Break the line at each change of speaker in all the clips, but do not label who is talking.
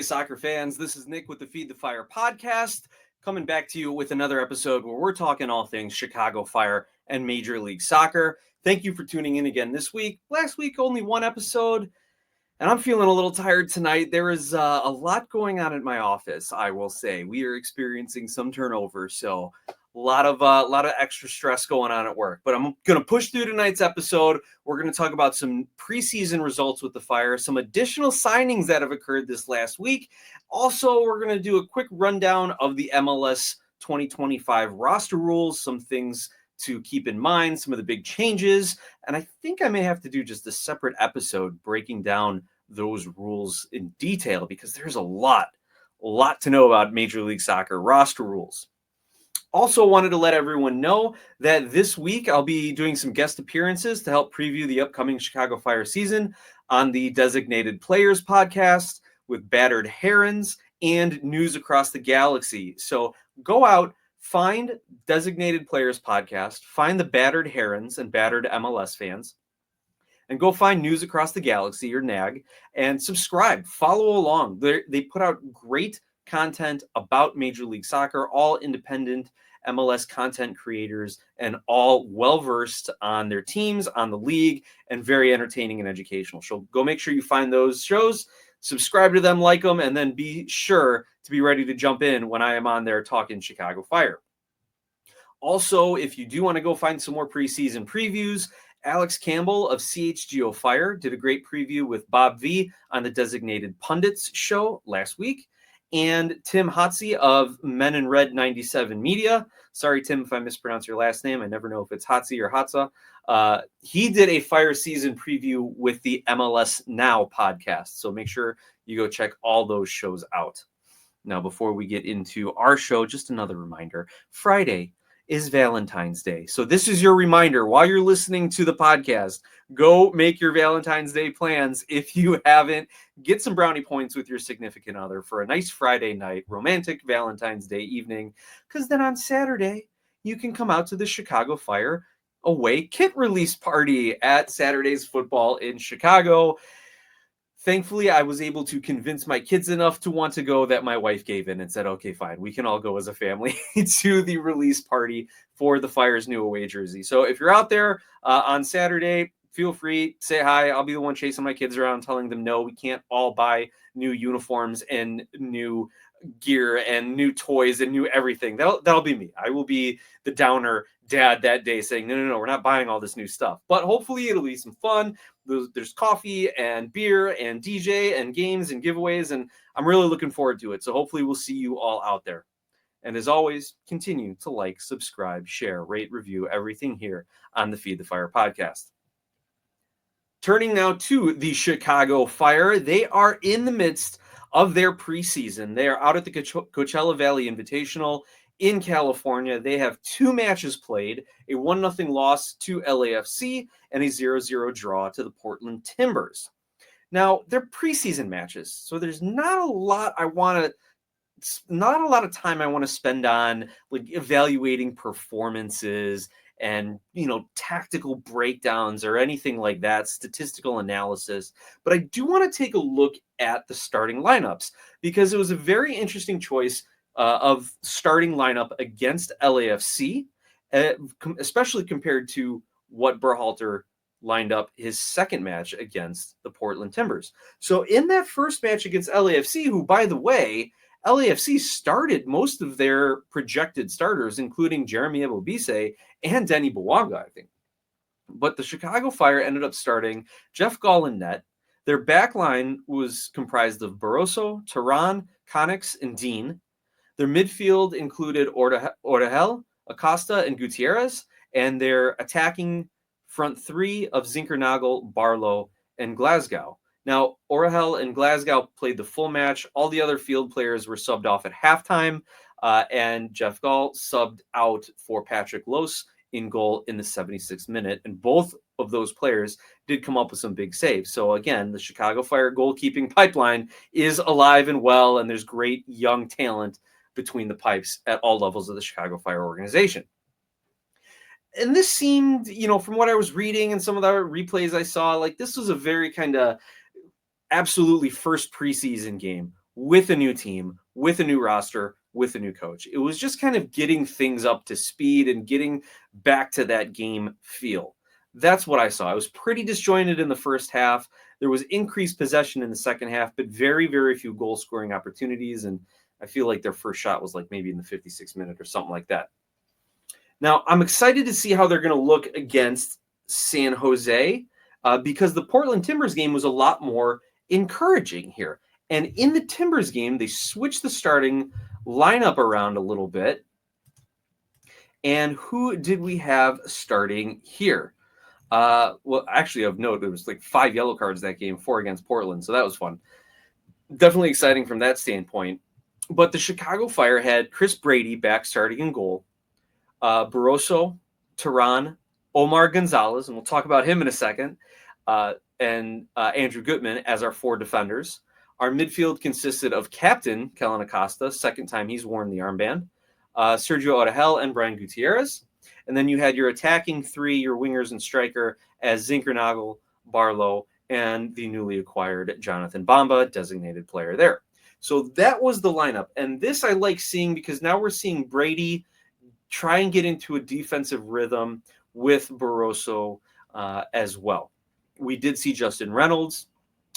Hey, soccer fans, this is Nick with the Feed the Fire podcast, coming back to you with another episode where we're talking all things Chicago Fire and Major League Soccer. Thank you for tuning in again this week. Last week, only one episode, and I'm feeling a little tired tonight. There is a lot going on at my office, I will say. We are experiencing some turnover, so a lot of extra stress going on at work. But I'm going to push through tonight's episode. We're going to talk about some preseason results with the Fire, some additional signings that have occurred this last week. Also, we're going to do a quick rundown of the MLS 2025 roster rules, some things to keep in mind, some of the big changes. And I think I may have to do just a separate episode breaking down those rules in detail because there's a lot to know about Major League Soccer roster rules. Also wanted to let everyone know that this week I'll be doing some guest appearances to help preview the upcoming Chicago Fire season on the Designated Players podcast with Battered Herons and News Across the Galaxy. So go out, find Designated Players podcast, find the Battered Herons and Battered MLS fans, and go find News Across the Galaxy or NAG and subscribe. Follow along. They put out great content about Major League Soccer, all independent MLS content creators and all well-versed on their teams, on the league, and very entertaining and educational. So go make sure you find those shows, subscribe to them, like them, and then be sure to be ready to jump in when I am on there talking Chicago Fire. Also, if you do want to go find some more preseason previews, Alex Campbell of CHGO Fire did a great preview with Bob V on the Designated Pundits show last week. And Tim Hotze of Men in Red 97 Media. Sorry, Tim, if I mispronounce your last name. I never know if it's Hotze or Hotza. He did a Fire season preview with the MLS Now podcast. So make sure you go check all those shows out. Now, before we get into our show, just another reminder. Friday is Valentine's Day. So this is your reminder while you're listening to the podcast. Go make your Valentine's Day plans. If you haven't, get some brownie points with your significant other for a nice Friday night, romantic Valentine's Day evening. Because then on Saturday, you can come out to the Chicago Fire away kit release party at Saturday's Football in Chicago. Thankfully, I was able to convince my kids enough to want to go that my wife gave in and said, okay, fine, we can all go as a family to the release party for the Fire's new away jersey. So if you're out there on Saturday, feel free, say hi. I'll be the one chasing my kids around, telling them, no, we can't all buy new uniforms and new gear and new toys and new everything. That'll be me. I will be the downer dad that day saying, no, we're not buying all this new stuff. But hopefully it'll be some fun. There's coffee and beer and DJ and games and giveaways, and I'm really looking forward to it. So hopefully we'll see you all out there. And as always, continue to like, subscribe, share, rate, review everything here on the Feed the Fire podcast. Turning now to the Chicago Fire, they are in the midst of their preseason. They are out at the Coachella Valley Invitational in California. They have 2 matches played, a 1-0 loss to LAFC and a 0-0 draw to the Portland Timbers. Now, they're preseason matches, so there's not a lot of time I want to spend on like evaluating performances and, tactical breakdowns or anything like that, statistical analysis. But I do want to take a look at the starting lineups because it was a very interesting choice of starting lineup against LAFC, especially compared to what Berhalter lined up his second match against the Portland Timbers. So in that first match against LAFC, who, by the way, LAFC started most of their projected starters, including Jeremy Ebobisse and Denny Bouanga, I think. But the Chicago Fire ended up starting Jeff Gall in net. Their back line was comprised of Barroso, Turan, Conix, and Dean. Their midfield included Orahel, Acosta, and Gutierrez, and their attacking front 3 of Zinkernagel, Barlow, and Glasgow. Now, Orahel and Glasgow played the full match. All the other field players were subbed off at halftime, and Jeff Gall subbed out for Patrick Lose in goal in the 76th minute. And both of those players did come up with some big saves. So again, the Chicago Fire goalkeeping pipeline is alive and well, and there's great young talent between the pipes at all levels of the Chicago Fire organization. And this seemed, from what I was reading and some of the replays I saw, like this was a very kind of absolutely first preseason game with a new team, with a new roster, with a new coach. It was just kind of getting things up to speed and getting back to that game feel. That's what I saw. I was pretty disjointed in the first half. There was increased possession in the second half, but very, very few goal scoring opportunities. And I feel like their first shot was like maybe in the 56th minute or something like that. Now, I'm excited to see how they're going to look against San Jose because the Portland Timbers game was a lot more encouraging here. And in the Timbers game, they switched the starting lineup around a little bit. And who did we have starting here? Well, actually, of note, there was like 5 yellow cards that game, 4 against Portland. So that was fun. Definitely exciting from that standpoint. But the Chicago Fire had Chris Brady back starting in goal. Barroso, Tehran, Omar Gonzalez, and we'll talk about him in a second, and Andrew Gutman as our 4 defenders. Our midfield consisted of captain Kellen Acosta, second time he's worn the armband, Sergio Odahel, and Brian Gutierrez. And then you had your attacking 3, your wingers and striker, as Zinkernagel, Barlow, and the newly acquired Jonathan Bamba, designated player there. So that was the lineup. And this I like seeing because now we're seeing Brady try and get into a defensive rhythm with Barroso as well. We did see Justin Reynolds,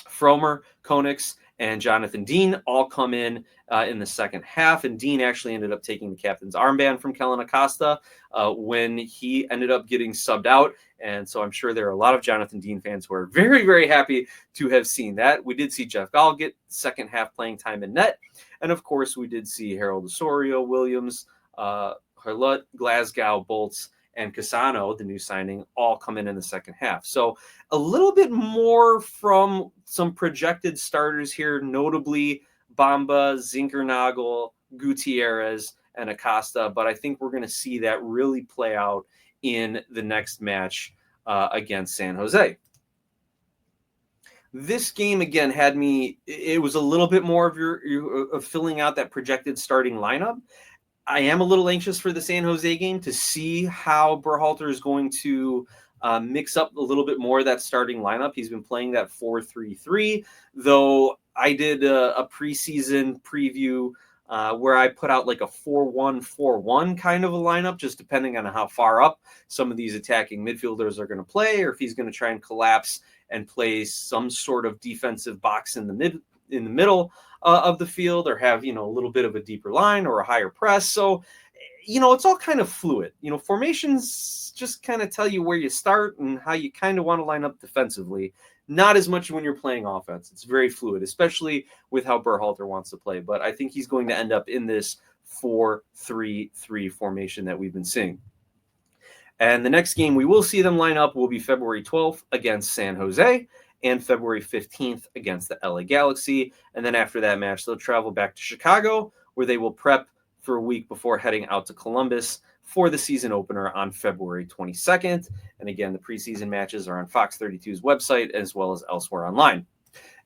Fromer, Konix, and Jonathan Dean all come in the second half. And Dean actually ended up taking the captain's armband from Kellen Acosta when he ended up getting subbed out. And so I'm sure there are a lot of Jonathan Dean fans who are very, very happy to have seen that. We did see Jeff Gall get second half playing time in net. And of course, we did see Harold Osorio, Williams, Harlut, Glasgow, Bolts, and Cassano, the new signing, all come in the second half. So a little bit more from some projected starters here, notably Bamba, Zinkernagel, Gutierrez, and Acosta. But I think we're going to see that really play out in the next match against San Jose. This game, again, had me, it was a little bit more of filling out that projected starting lineup. I am a little anxious for the San Jose game to see how Berhalter is going to mix up a little bit more of that starting lineup. He's been playing that 4-3-3, though I did a preseason preview where I put out like a 4-1-4-1 kind of a lineup, just depending on how far up some of these attacking midfielders are going to play, or if he's going to try and collapse and play some sort of defensive box in the middle of the field, or have, a little bit of a deeper line or a higher press. So, it's all kind of fluid. Formations just kind of tell you where you start and how you kind of want to line up defensively. Not as much when you're playing offense. It's very fluid, especially with how Berhalter wants to play. But I think he's going to end up in this 4-3-3 formation that we've been seeing. And the next game we will see them line up will be February 12th against San Jose, and February 15th against the LA Galaxy. And then after that match, they'll travel back to Chicago, where they will prep for a week before heading out to Columbus for the season opener on February 22nd. And again, the preseason matches are on Fox 32's website as well as elsewhere online.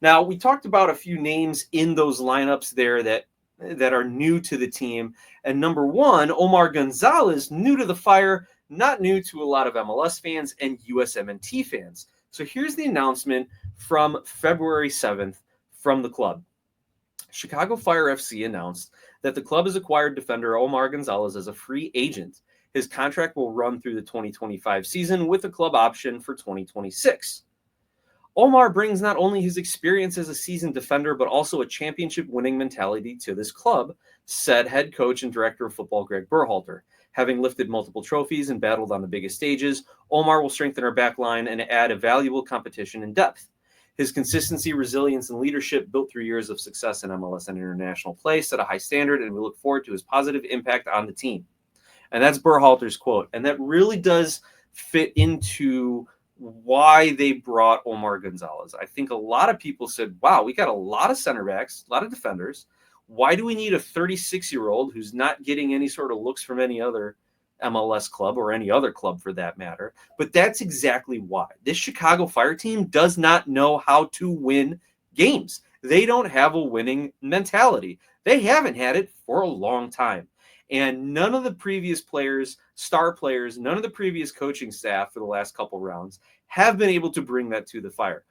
Now, we talked about a few names in those lineups there that are new to the team. And number 1, Omar Gonzalez, new to the Fire, not new to a lot of MLS fans and USMNT fans. So here's the announcement from February 7th from the club. Chicago Fire FC announced that the club has acquired defender Omar Gonzalez as a free agent. His contract will run through the 2025 season with a club option for 2026. Omar brings not only his experience as a seasoned defender, but also a championship-winning mentality to this club, said head coach and director of football Greg Berhalter. Having lifted multiple trophies and battled on the biggest stages, Omar will strengthen our back line and add a valuable competition and depth. His consistency, resilience, and leadership built through years of success in MLS and international play set a high standard, and we look forward to his positive impact on the team. And that's Berhalter's quote. And that really does fit into why they brought Omar Gonzalez. I think a lot of people said, wow, we got a lot of center backs, a lot of defenders. Why do we need a 36-year-old who's not getting any sort of looks from any other MLS club or any other club for that matter? But that's exactly why. This Chicago Fire team does not know how to win games. They don't have a winning mentality. They haven't had it for a long time. And none of the previous players, star players, none of the previous coaching staff for the last couple rounds have been able to bring that to the Fire.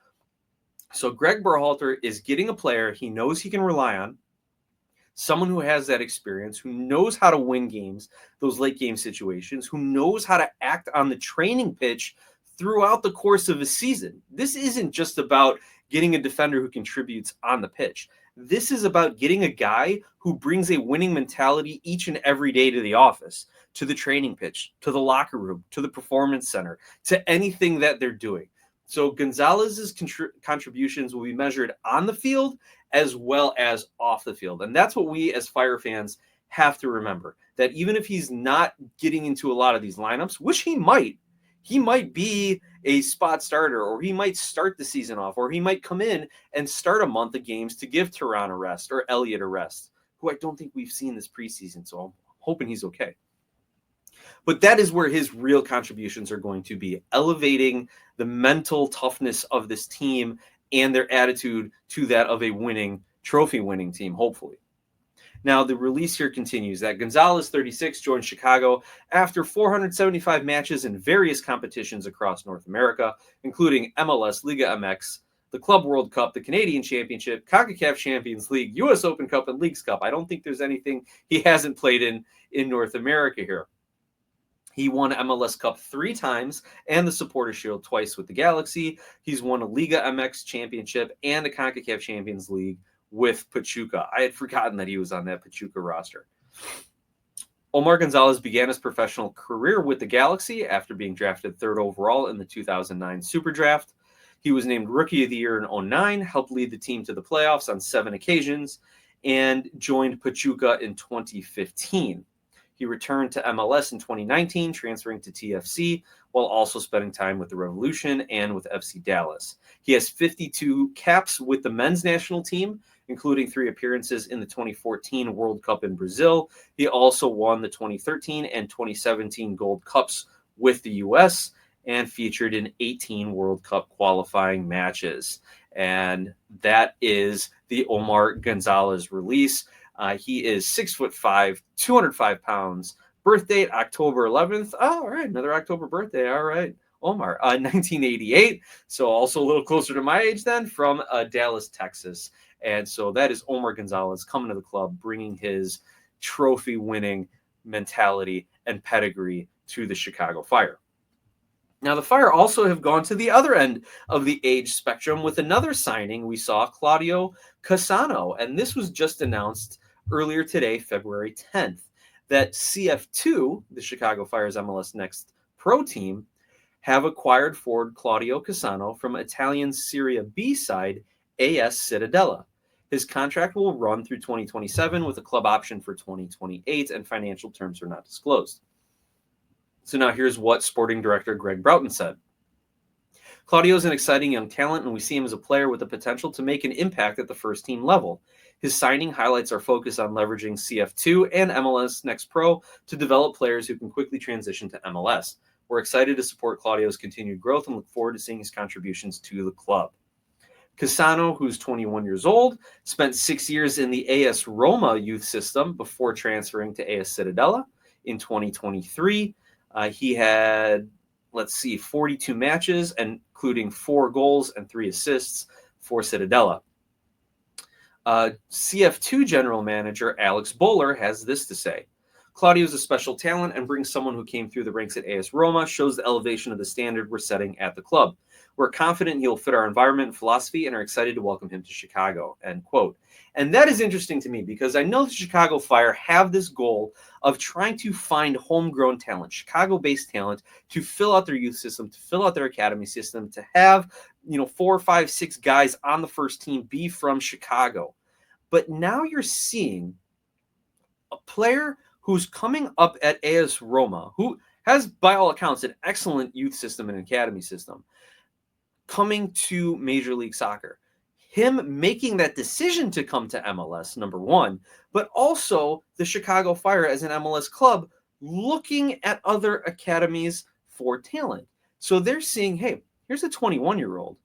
So Greg Berhalter is getting a player he knows he can rely on, someone who has that experience, who knows how to win games, those late game situations, who knows how to act on the training pitch throughout the course of a season. This isn't just about getting a defender who contributes on the pitch. This is about getting a guy who brings a winning mentality each and every day to the office, to the training pitch, to the locker room, to the performance center, to anything that they're doing. So Gonzalez's contributions will be measured on the field as well as off the field. And that's what we as Fire fans have to remember, that even if he's not getting into a lot of these lineups, which he might be a spot starter, or he might start the season off, or he might come in and start a month of games to give Tehran a rest or Elliott a rest, who I don't think we've seen this preseason. So I'm hoping he's okay. But that is where his real contributions are going to be, elevating the mental toughness of this team and their attitude to that of a winning, trophy-winning team, hopefully. Now, the release here continues that Gonzalez, 36, joined Chicago after 475 matches in various competitions across North America, including MLS, Liga MX, the Club World Cup, the Canadian Championship, CONCACAF Champions League, US Open Cup, and Leagues Cup. I don't think there's anything he hasn't played in North America here. He won MLS Cup 3 times and the Supporter Shield twice with the Galaxy. He's won a Liga MX championship and a CONCACAF Champions League with Pachuca. I had forgotten that he was on that Pachuca roster. Omar Gonzalez began his professional career with the Galaxy after being drafted 3rd overall in the 2009 Super Draft. He was named Rookie of the Year in 2009, helped lead the team to the playoffs on 7 occasions, and joined Pachuca in 2015. He returned to MLS in 2019, transferring to TFC, while also spending time with the Revolution and with FC Dallas. He has 52 caps with the men's national team, including 3 appearances in the 2014 World Cup in Brazil. He also won the 2013 and 2017 Gold Cups with the U.S. and featured in 18 World Cup qualifying matches. And that is the Omar Gonzalez release. He is 6'5", 205 pounds. Birth date October 11th. Oh, all right, another October birthday. All right, Omar, 1988. So also a little closer to my age then, from Dallas, Texas. And so that is Omar Gonzalez coming to the club, bringing his trophy-winning mentality and pedigree to the Chicago Fire. Now, the Fire also have gone to the other end of the age spectrum with another signing. We saw Claudio Cassano, and this was just announced earlier today, February 10th, that CF2, the Chicago Fire's MLS Next Pro team, have acquired forward Claudio Cassano from Italian Serie B side AS Cittadella. His contract will run through 2027 with a club option for 2028, and financial terms are not disclosed. So now here's what Sporting Director Greg Broughton said. Claudio is an exciting young talent, and we see him as a player with the potential to make an impact at the first team level. His signing highlights our focus on leveraging CF2 and MLS Next Pro to develop players who can quickly transition to MLS. We're excited to support Claudio's continued growth and look forward to seeing his contributions to the club. Cassano, who's 21 years old, spent 6 years in the AS Roma youth system before transferring to AS Cittadella in 2023. He had, 42 matches, including 4 goals and 3 assists for Cittadella. CF2 general manager Alex Bowler has this to say. Claudio is a special talent and brings someone who came through the ranks at AS Roma, shows the elevation of the standard we're setting at the club. We're confident he'll fit our environment and philosophy and are excited to welcome him to Chicago, end quote. And that is interesting to me because I know the Chicago Fire have this goal of trying to find homegrown talent, Chicago-based talent, to fill out their youth system, to fill out their academy system, to have 4, 5, 6 guys on the first team be from Chicago. But now you're seeing a player who's coming up at AS Roma, who has, by all accounts, an excellent youth system and academy system, coming to Major League Soccer. Him making that decision to come to MLS, number one, but also the Chicago Fire as an MLS club looking at other academies for talent. So they're seeing, hey, here's a 21-year-old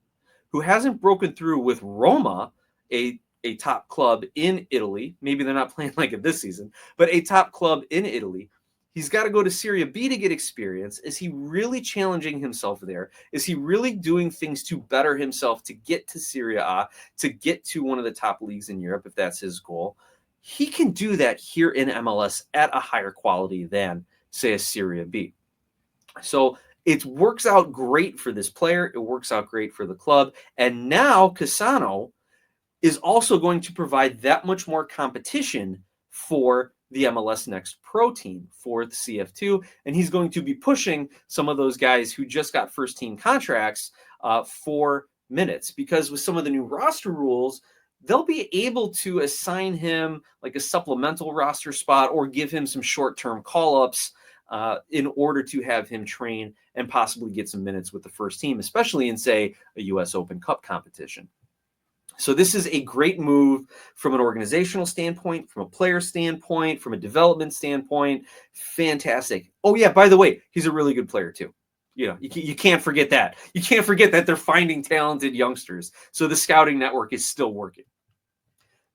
who hasn't broken through with Roma, a top club in Italy. Maybe they're not playing like it this season, but a top club in Italy. He's got to go to Serie B to get experience. Is he really challenging himself there? Is he really doing things to better himself to get to Serie A, to get to one of the top leagues in Europe, if that's his goal? he can do that here in MLS at a higher quality than, say, a Serie B. So it works out great for this player. It works out great for the club. And now Cassano is also going to provide that much more competition for the MLS Next Pro team, for the CF2. And he's going to be pushing some of those guys who just got first team contracts for minutes, because with some of the new roster rules, they'll be able to assign him like a supplemental roster spot or give him some short-term call-ups in order to have him train and possibly get some minutes with the first team, especially in, say, a U.S. Open Cup competition. So this is a great move from an organizational standpoint, from a player standpoint, from a development standpoint. Fantastic. Oh, yeah, by the way, he's a really good player, too. You know, you can't forget that. You can't forget that they're finding talented youngsters. So the scouting network is still working.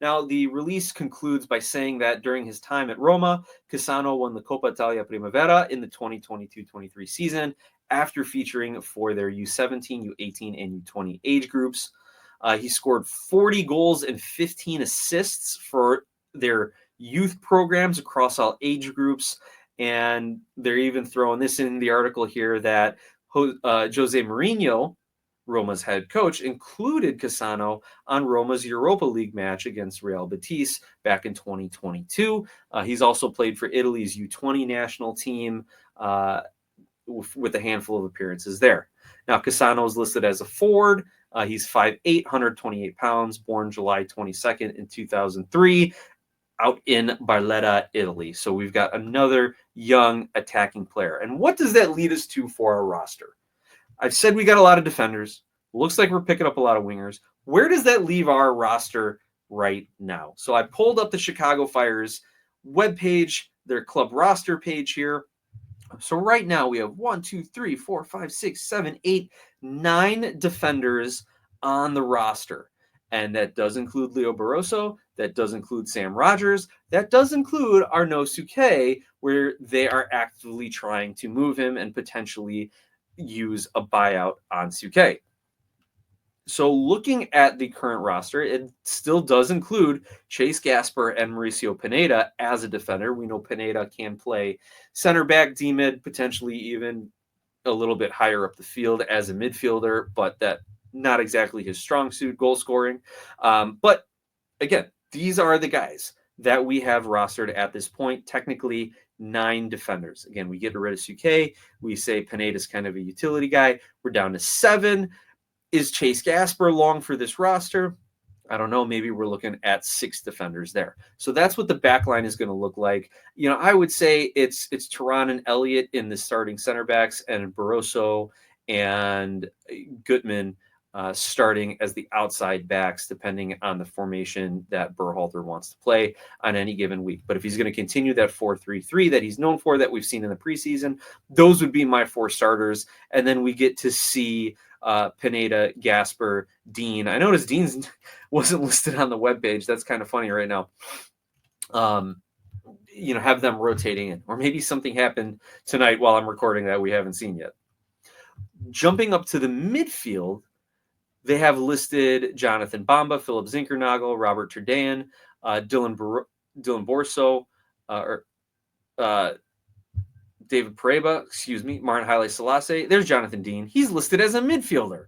Now, the release concludes by saying that during his time at Roma, Cassano won the Coppa Italia Primavera in the 2022-23 season after featuring for their U17, U18, and U20 age groups. He scored 40 goals and 15 assists for their youth programs across all age groups. And they're even throwing this in the article here that Jose Mourinho, Roma's head coach, included Cassano on Roma's Europa League match against Real Betis back in 2022. He's also played for Italy's U20 national team with a handful of appearances there. Now, Cassano is listed as a forward. He's 5'8", 128 pounds, born July 22nd in 2003, out in Barletta, Italy. So we've got another young attacking player. And what does that lead us to for our roster? I've said we got a lot of defenders. Looks like we're picking up a lot of wingers. Where does that leave our roster right now? So I pulled up the Chicago Fire's webpage, their club roster page here. So right now we have 1, 2, 3, 4, 5, 6, 7, 8, 9 defenders on the roster. And that does include Leo Barroso. That does include Sam Rogers. That does include Arnaud Souquet, where they are actively trying to move him and potentially use a buyout on Souquet. So looking at the current roster, it still does include Chase Gasper and Mauricio Pineda as a defender. We know Pineda can play center back, D-mid, potentially even a little bit higher up the field as a midfielder, but that not exactly his strong suit, goal scoring. But again, these are the guys that we have rostered at this point. Technically, 9 defenders. Again, we get rid of Souquet. We say Pineda's kind of a utility guy. We're down to 7. Is Chase Gasper long for this roster? I don't know. Maybe we're looking at 6 defenders there. So that's what the back line is going to look like. You know, I would say it's Turan and Elliott in the starting center backs, and Barroso and Gutman starting as the outside backs, depending on the formation that Berhalter wants to play on any given week. But if he's going to continue that 4-3-3 that he's known for, that we've seen in the preseason, those would be my 4 starters. And then we get to see Pineda, Gasper, Dean. I noticed Dean wasn't listed on the webpage. That's kind of funny right now. You know, have them rotating in. Or maybe something happened tonight while I'm recording that we haven't seen yet. Jumping up to the midfield, they have listed Jonathan Bamba, Philip Zinkernagel, Robert Terdan, Dylan Borso, David Pareba, Martin Haile Selassie. There's Jonathan Dean. He's listed as a midfielder.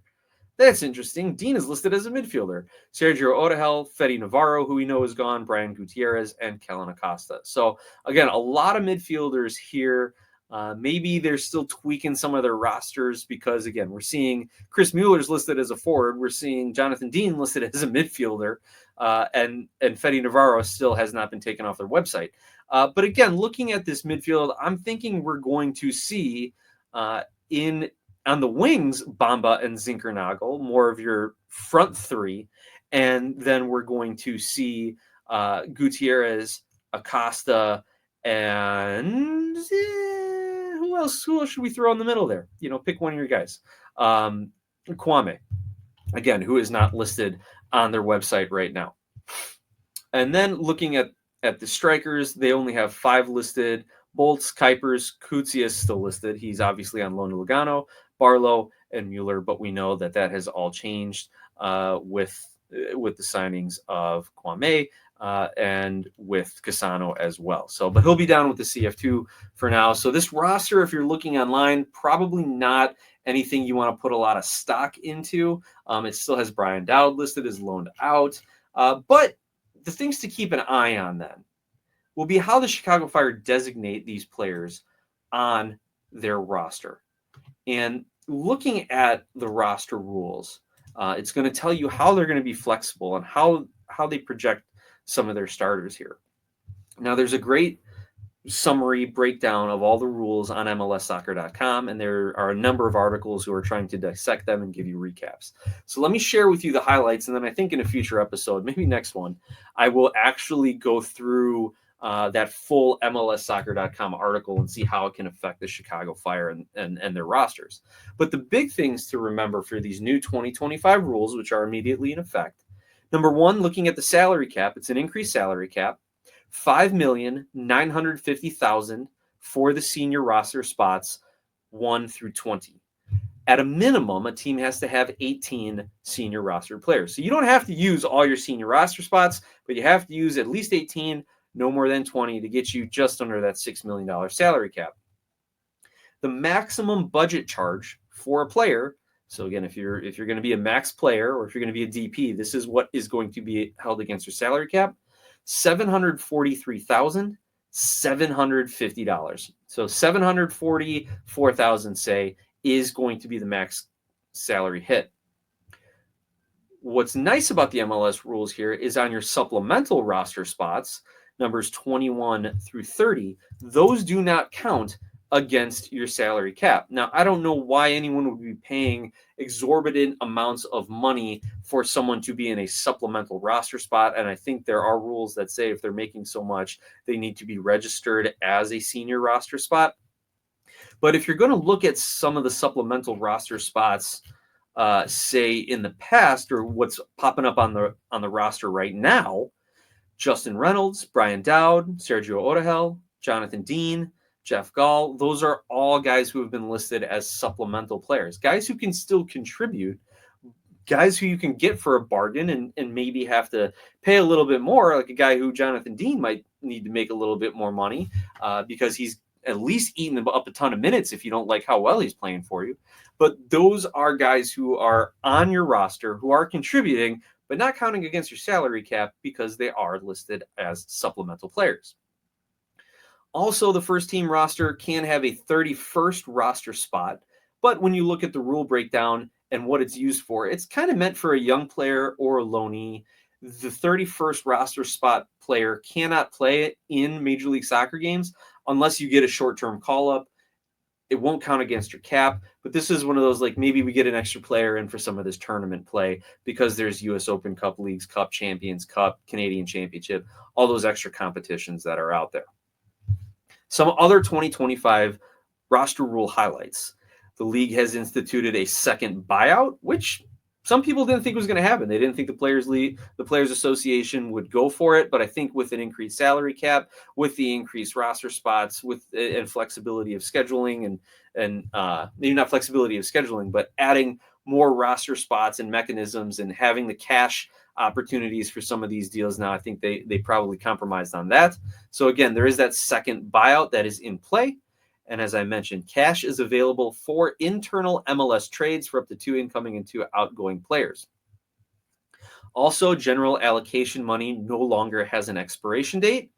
That's interesting. Dean is listed as a midfielder. Sergio Odahel, Fede Navarro, who we know is gone, Brian Gutierrez, and Kellen Acosta. So, again, a lot of midfielders here. Maybe they're still tweaking some of their rosters because, again, we're seeing Chris Mueller's listed as a forward. We're seeing Jonathan Dean listed as a midfielder, and Fede Navarro still has not been taken off their website. But again, looking at this midfield, I'm thinking we're going to see on the wings, Bamba and Zinkernagel, more of your front 3. And then we're going to see Gutierrez, Acosta, and who else should we throw in the middle there? You know, pick one of your guys. Kwame, again, who is not listed on their website right now. And then looking at the strikers, they only have 5 listed. Bolts, Kuipers, Kutsia is still listed. He's obviously on loan to Lugano, Barlow, and Mueller, but we know that has all changed with the signings of Kwame and with Cassano as well. So, but he'll be down with the CF2 for now. So this roster, if you're looking online, probably not anything you want to put a lot of stock into. It still has Brian Dowd listed as loaned out. But the things to keep an eye on then will be how the Chicago Fire designate these players on their roster. And looking at the roster rules, it's going to tell you how they're going to be flexible and how they project some of their starters here. Now, there's a great summary breakdown of all the rules on MLSsoccer.com, and there are a number of articles who are trying to dissect them and give you recaps. So let me share with you the highlights, and then I think in a future episode, maybe next one, I will actually go through that full MLSsoccer.com article and see how it can affect the Chicago Fire and their rosters. But the big things to remember for these new 2025 rules, which are immediately in effect, number one, looking at the salary cap, it's an increased salary cap, $5,950,000 for the senior roster spots 1 through 20. At a minimum, a team has to have 18 senior roster players. So you don't have to use all your senior roster spots, but you have to use at least 18, no more than 20 to get you just under that $6 million salary cap. The maximum budget charge for a player, so again, if you're going to be a max player or if you're going to be a DP, this is what is going to be held against your salary cap, $743,750. So $744,000, say, is going to be the max salary hit. What's nice about the MLS rules here is on your supplemental roster spots, numbers 21 through 30, those do not count against your salary cap. Now, I don't know why anyone would be paying exorbitant amounts of money for someone to be in a supplemental roster spot, and I think there are rules that say if they're making so much, they need to be registered as a senior roster spot. But if you're going to look at some of the supplemental roster spots, say in the past, or what's popping up on the roster right now, Justin Reynolds, Brian Dowd, Sergio Orahel, Jonathan Dean, Jeff Gall, those are all guys who have been listed as supplemental players, guys who can still contribute, guys who you can get for a bargain and maybe have to pay a little bit more, like a guy who Jonathan Dean might need to make a little bit more money because he's at least eaten up a ton of minutes if you don't like how well he's playing for you. But those are guys who are on your roster, who are contributing, but not counting against your salary cap because they are listed as supplemental players. Also, the first team roster can have a 31st roster spot, but when you look at the rule breakdown and what it's used for, it's kind of meant for a young player or a loanee. The 31st roster spot player cannot play in Major League Soccer games unless you get a short-term call-up. It won't count against your cap, but this is one of those, like, maybe we get an extra player in for some of this tournament play because there's US Open Cup Leagues, Cup Champions Cup, Canadian Championship, all those extra competitions that are out there. Some other 2025 roster rule highlights. The league has instituted a second buyout, which some people didn't think was going to happen. They didn't think the Players Association would go for it, but I think with an increased salary cap, with the increased roster spots, and flexibility of scheduling, and maybe not flexibility of scheduling, but adding more roster spots and mechanisms and having the cash opportunities for some of these deals now, I think they probably compromised on that. So again, there is that second buyout that is in play. And as I mentioned, cash is available for internal MLS trades for up to 2 incoming and 2 outgoing players. Also, general allocation money no longer has an expiration date.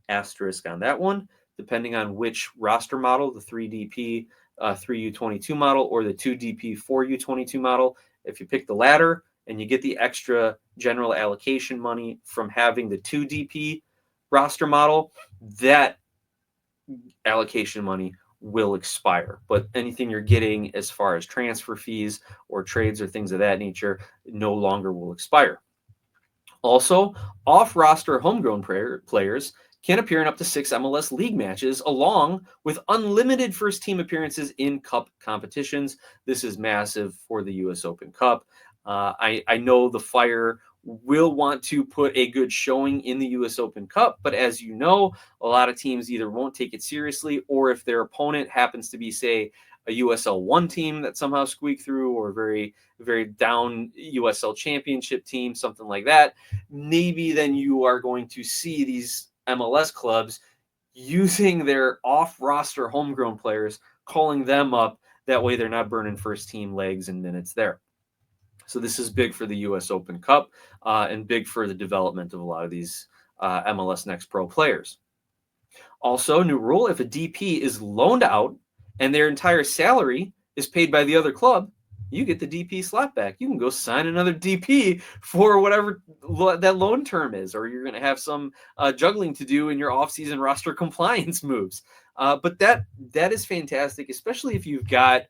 Asterisk on that one, depending on which roster model, the 3DP 3U22 model or the 2DP 4U22 model. If you pick the latter and you get the extra general allocation money from having the 2DP roster model, that allocation money will expire. But anything you're getting as far as transfer fees or trades or things of that nature no longer will expire. Also, off-roster homegrown players can appear in up to 6 MLS League matches, along with unlimited first-team appearances in Cup competitions. This is massive for the U.S. Open Cup. I know the Fire will want to put a good showing in the U.S. Open Cup, but as you know, a lot of teams either won't take it seriously, or if their opponent happens to be, say, a USL 1 team that somehow squeaked through, or very, very down USL championship team, something like that, maybe then you are going to see these MLS clubs using their off-roster homegrown players, calling them up. That way they're not burning first team legs and minutes there. So this is big for the U.S. Open Cup and big for the development of a lot of these MLS Next Pro players. Also, new rule, if a DP is loaned out and their entire salary is paid by the other club, you get the DP slot back. You can go sign another DP for whatever that loan term is, or you're going to have some juggling to do in your offseason roster compliance moves. But that is fantastic, especially if you've got,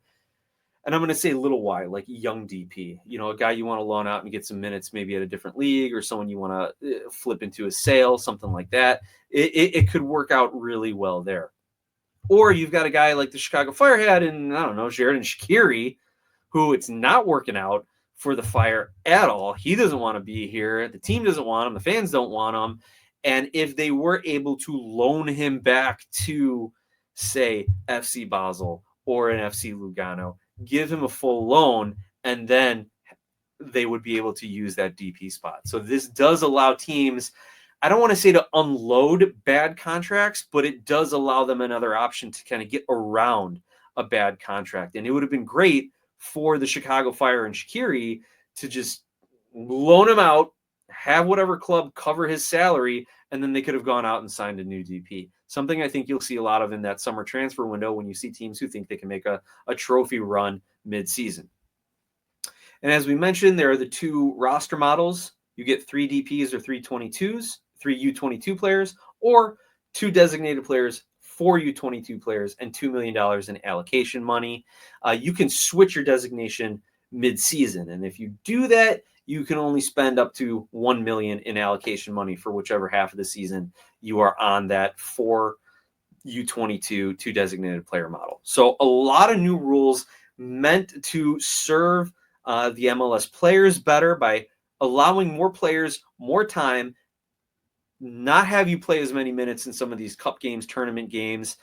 and I'm going to say little y, like young DP, a guy you want to loan out and get some minutes maybe at a different league, or someone you want to flip into a sale, something like that. It could work out really well there. Or you've got a guy like the Chicago Fire had in, I don't know, Xherdan Shaqiri, who it's not working out for the Fire at all. He doesn't want to be here. The team doesn't want him. The fans don't want him. And if they were able to loan him back to, say, FC Basel or an FC Lugano, give him a full loan, and then they would be able to use that DP spot. So this does allow teams, I don't want to say to unload bad contracts, but it does allow them another option to kind of get around a bad contract. And it would have been great for the Chicago Fire and Shaqiri to just loan him out, have whatever club cover his salary, and then they could have gone out and signed a new DP. Something I think you'll see a lot of in that summer transfer window when you see teams who think they can make a trophy run mid-season. And as we mentioned, there are the two roster models. You get 3 DPs or 3 22s, 3 U22 players, or 2 designated players, 4 U22 players, and $2 million in allocation money. You can switch your designation mid-season. And if you do that, you can only spend up to $1 million in allocation money for whichever half of the season you are on that 4 U22 2 designated player model. So a lot of new rules meant to serve the MLS players better by allowing more players more time, not have you play as many minutes in some of these cup games, tournament games,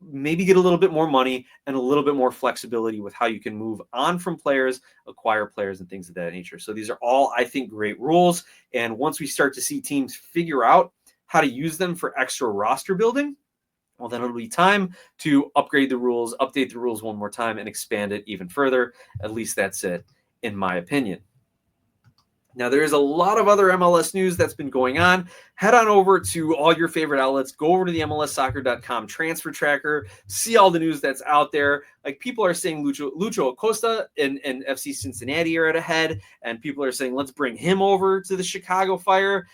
maybe get a little bit more money and a little bit more flexibility with how you can move on from players, acquire players, and things of that nature. So these are all, I think, great rules. And once we start to see teams figure out how to use them for extra roster building, well, then it'll be time to upgrade the rules, update the rules one more time, and expand it even further. At least that's it, in my opinion. Now, there's a lot of other MLS news that's been going on. Head on over to all your favorite outlets. Go over to the MLSsoccer.com transfer tracker. See all the news that's out there. Like, people are saying Lucho Acosta and FC Cincinnati are at ahead, and people are saying, let's bring him over to the Chicago Fire.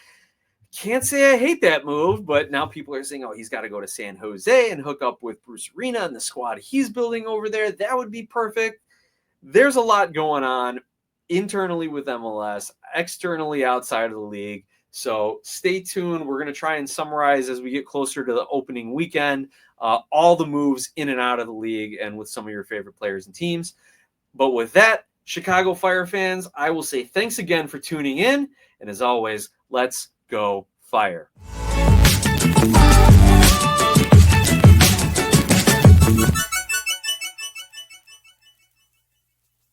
Can't say I hate that move, but now people are saying, oh, he's got to go to San Jose and hook up with Bruce Arena and the squad he's building over there. That would be perfect. There's a lot going on internally with MLS, externally outside of the league. So stay tuned. We're going to try and summarize as we get closer to the opening weekend, all the moves in and out of the league and with some of your favorite players and teams. But with that, Chicago Fire fans, I will say thanks again for tuning in. And as always, let's go Fire.